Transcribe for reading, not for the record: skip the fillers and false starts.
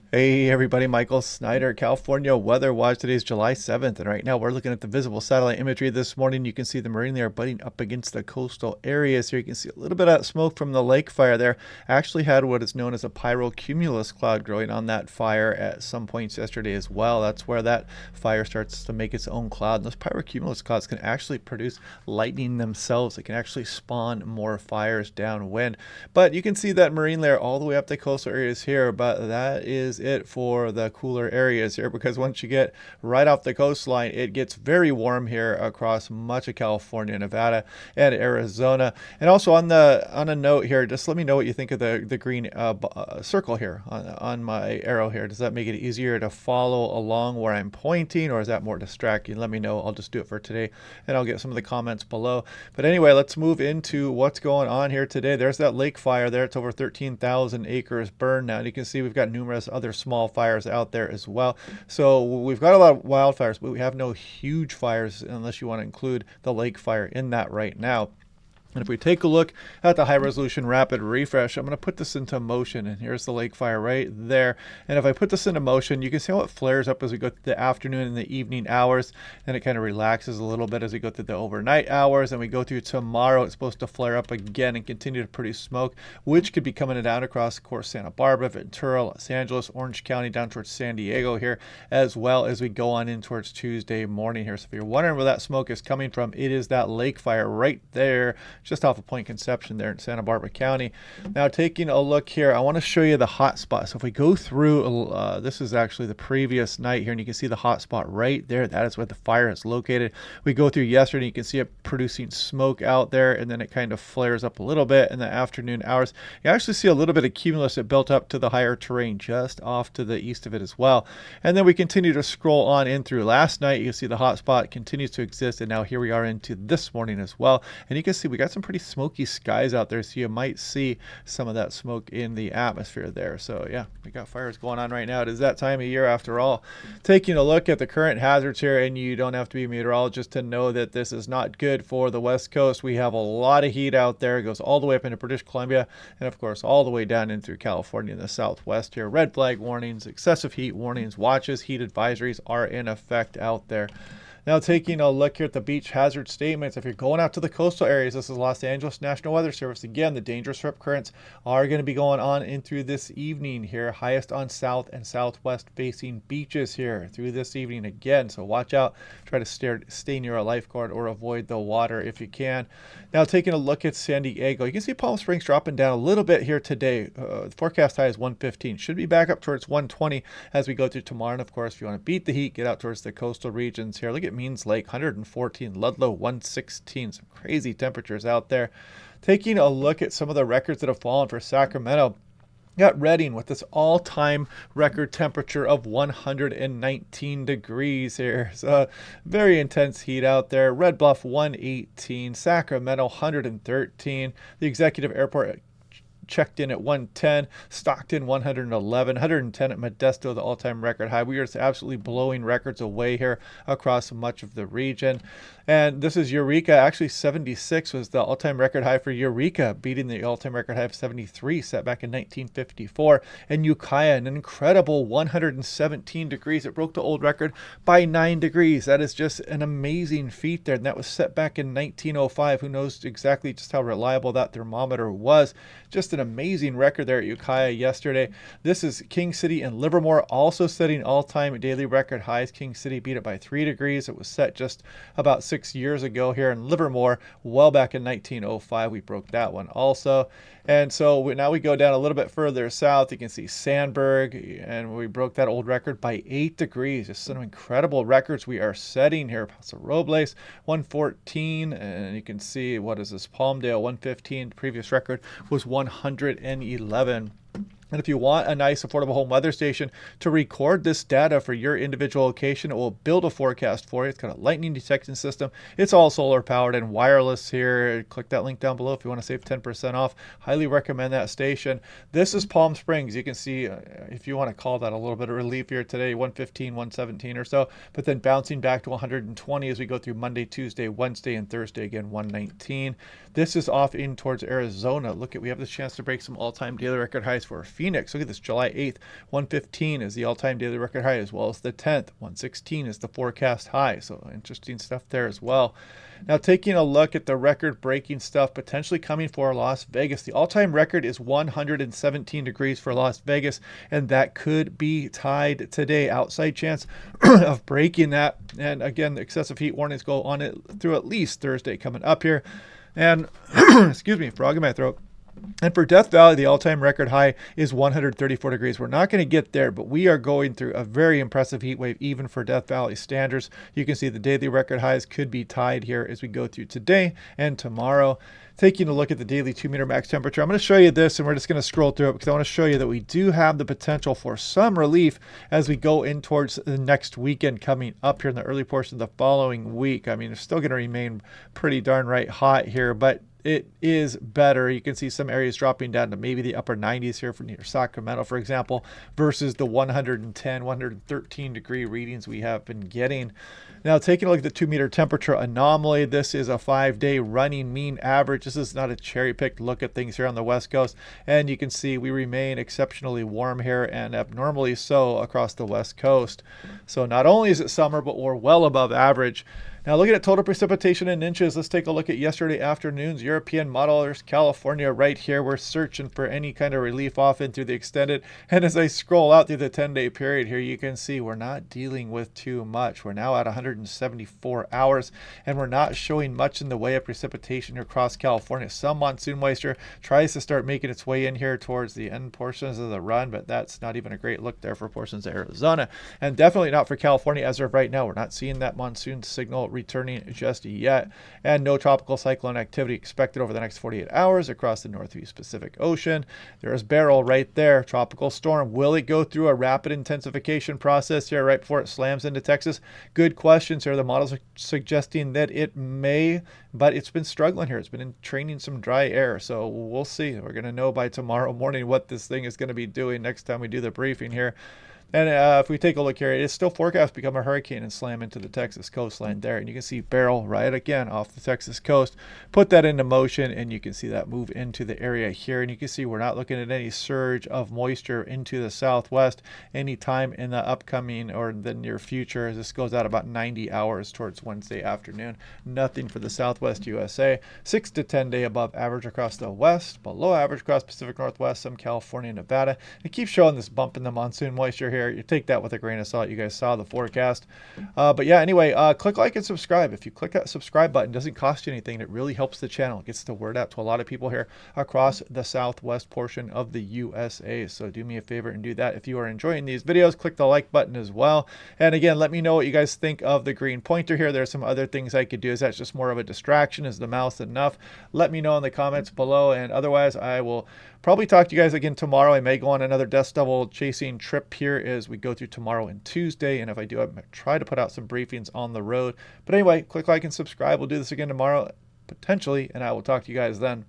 Hey everybody, Michael Snyder, California Weather Watch. Today is July 7th, and right now we're looking at the visible satellite imagery this morning. You can see the marine layer butting up against the coastal areas here. You can see a little bit of smoke from the lake fire there. Actually had what is known as a pyrocumulus cloud growing on that fire at some points yesterday as well. That's where that fire starts to make its own cloud. And those pyrocumulus clouds can actually produce lightning themselves. It can actually spawn more fires downwind. But you can see that marine layer all the way up the coastal areas here, but that is it for the cooler areas here, because once you get right off the coastline, it gets very warm here across much of California, Nevada, and Arizona. And also on a note here, just let me know what you think of the green circle here on my arrow here. Does that make it easier to follow along where I'm pointing, or is that more distracting? Let me know. I'll just do it for today, and I'll get some of the comments below. But anyway, let's move into what's going on here today. There's that lake fire there. It's over 13,000 acres burned now. And you can see we've got numerous other small fires out there as well. So we've got a lot of wildfires, but we have no huge fires unless you want to include the lake fire in that right now. And if we take a look at the high resolution rapid refresh, I'm going to put this into motion. And here's the lake fire right there. And if I put this into motion, you can see how it flares up as we go through the afternoon and the evening hours. Then it kind of relaxes a little bit as we go through the overnight hours. And we go through tomorrow, it's supposed to flare up again and continue to produce smoke, which could be coming down across, of course, Santa Barbara, Ventura, Los Angeles, Orange County, down towards San Diego here, as well as we go on in towards Tuesday morning here. So if you're wondering where that smoke is coming from, it is that lake fire right there, just off of Point Conception there in Santa Barbara County. Now taking a look here, I want to show you the hot spot. So if we go through, this is actually the previous night here, and you can see the hot spot right there. That is where the fire is located. We go through yesterday, you can see it producing smoke out there, and then it kind of flares up a little bit in the afternoon hours. You actually see a little bit of cumulus that built up to the higher terrain just off to the east of it as well. And then we continue to scroll on in through last night. You can see the hot spot continues to exist, and now here we are into this morning as well. And you can see we got some pretty smoky skies out there, so you might see some of that smoke in the atmosphere there. So yeah, we got fires going on right now. It is that time of year after all. Taking a look at the current hazards here, and you don't have to be a meteorologist to know that this is not good for the West Coast. We have a lot of heat out there. It goes all the way up into British Columbia, and of course all the way down in through California in the Southwest here. Red flag warnings, excessive heat warnings, watches, heat advisories are in effect out there. Now taking a look here at the beach hazard statements, if you're going out to the coastal areas, this is Los Angeles National Weather Service. Again, the dangerous rip currents are going to be going on in through this evening here, highest on south and southwest facing beaches here through this evening again. So watch out, try to stay near a lifeguard or avoid the water if you can. Now taking a look at San Diego, you can see Palm Springs dropping down a little bit here today. The forecast high is 115. Should be back up towards 120 as we go through tomorrow. And of course, if you want to beat the heat, get out towards the coastal regions here. Look at Means Lake, 114, Ludlow, 116. Some crazy temperatures out there. Taking a look at some of the records that have fallen for Sacramento. Got Redding with this all-time record temperature of 119 degrees here. So very intense heat out there. Red Bluff 118, Sacramento 113. The executive airport checked in at 110, Stockton 111, 110 at Modesto, the all-time record high. We are just absolutely blowing records away here across much of the region. And this is Eureka. Actually, 76 was the all-time record high for Eureka, beating the all-time record high of 73 set back in 1954. And Ukiah, an incredible 117 degrees. It broke the old record by 9 degrees. That is just an amazing feat there. And that was set back in 1905. Who knows exactly just how reliable that thermometer was. Just an amazing record there at Ukiah yesterday. This is King City and Livermore, also setting all-time daily record highs. King City beat it by 3 degrees. It was set just about 6 years ago here in Livermore, well back in 1905. We broke that one also. And so now we go down a little bit further south. You can see Sandburg, and we broke that old record by 8 degrees. Just some incredible records we are setting here. Paso Robles, 114, and you can see, what is this, Palmdale, 115. The previous record was 111. And if you want a nice, affordable home weather station to record this data for your individual location, it will build a forecast for you. It's got a lightning detection system. It's all solar powered and wireless here. Click that link down below if you want to save 10% off. Highly recommend that station. This is Palm Springs. You can see, if you want to call that a little bit of relief here today, 115, 117 or so, but then bouncing back to 120 as we go through Monday, Tuesday, Wednesday, and Thursday, again, 119. This is off in towards Arizona. Look at, we have the chance to break some all-time daily record highs for Phoenix. Look at this, July 8th, 115 is the all-time daily record high, as well as the 10th. 116 is the forecast high. So interesting stuff there as well. Now, taking a look at the record-breaking stuff potentially coming for Las Vegas. The all-time record is 117 degrees for Las Vegas, and that could be tied today. Outside chance of breaking that. And again, the excessive heat warnings go on it through at least Thursday coming up here. And excuse me, frog in my throat. And for Death Valley, the all-time record high is 134 degrees. We're not going to get there, but we are going through a very impressive heat wave, even for Death Valley standards. You can see the daily record highs could be tied here as we go through today and tomorrow. Taking a look at the daily 2-meter max temperature, I'm going to show you this, and we're just going to scroll through it because I want to show you that we do have the potential for some relief as we go in towards the next weekend coming up here in the early portion of the following week. I mean, it's still going to remain pretty darn right hot here, but it is better. You can see some areas dropping down to maybe the upper 90s here for near Sacramento, for example, versus the 110, 113 degree readings we have been getting. Now, taking a look at the 2-meter temperature anomaly, this is a 5-day running mean average. This is not a cherry-picked look at things here on the West Coast. And you can see we remain exceptionally warm here and abnormally so across the West Coast. So not only is it summer, but we're well above average. Now, looking at total precipitation in inches, let's take a look at yesterday afternoon's European model. There's California right here. We're searching for any kind of relief off into the extended. And as I scroll out through the 10-day period here, you can see we're not dealing with too much. We're now at 174 hours, and we're not showing much in the way of precipitation across California. Some monsoon moisture tries to start making its way in here towards the end portions of the run, but that's not even a great look there for portions of Arizona. And definitely not for California as of right now. We're not seeing that monsoon signal returning just yet, and no tropical cyclone activity expected over the next 48 hours across the Northeast Pacific Ocean. There's Beryl right there, tropical storm. Will it go through a rapid intensification process here right before it slams into Texas? Good questions here. The models are suggesting that it may, but it's been struggling here. It's been training some dry air, so we'll see. We're going to know by tomorrow morning what this thing is going to be doing next time we do the briefing here. And if we take a look here, it is still forecast to become a hurricane and slam into the Texas coastline there. And you can see Beryl right again off the Texas coast. Put that into motion, and you can see that move into the area here. And you can see we're not looking at any surge of moisture into the southwest anytime in the upcoming or the near future. This goes out about 90 hours towards Wednesday afternoon. Nothing for the southwest USA. 6 to 10 day above average across the west, below average across Pacific Northwest, some California, Nevada. It keeps showing this bump in the monsoon moisture here. You take that with a grain of salt. You guys saw the forecast. But yeah, anyway, click like and subscribe. If you click that subscribe button, it doesn't cost you anything. It really helps the channel. It gets the word out to a lot of people here across the southwest portion of the USA. So do me a favor and do that. If you are enjoying these videos, click the like button as well. And again, let me know what you guys think of the green pointer here. There's some other things I could do. Is that just more of a distraction? Is the mouse enough? Let me know in the comments below. And otherwise, I will probably talk to you guys again tomorrow. I may go on another dust devil chasing trip here as we go through tomorrow and Tuesday. And if I do, I might try to put out some briefings on the road. But anyway, click like and subscribe. We'll do this again tomorrow, potentially, and I will talk to you guys then.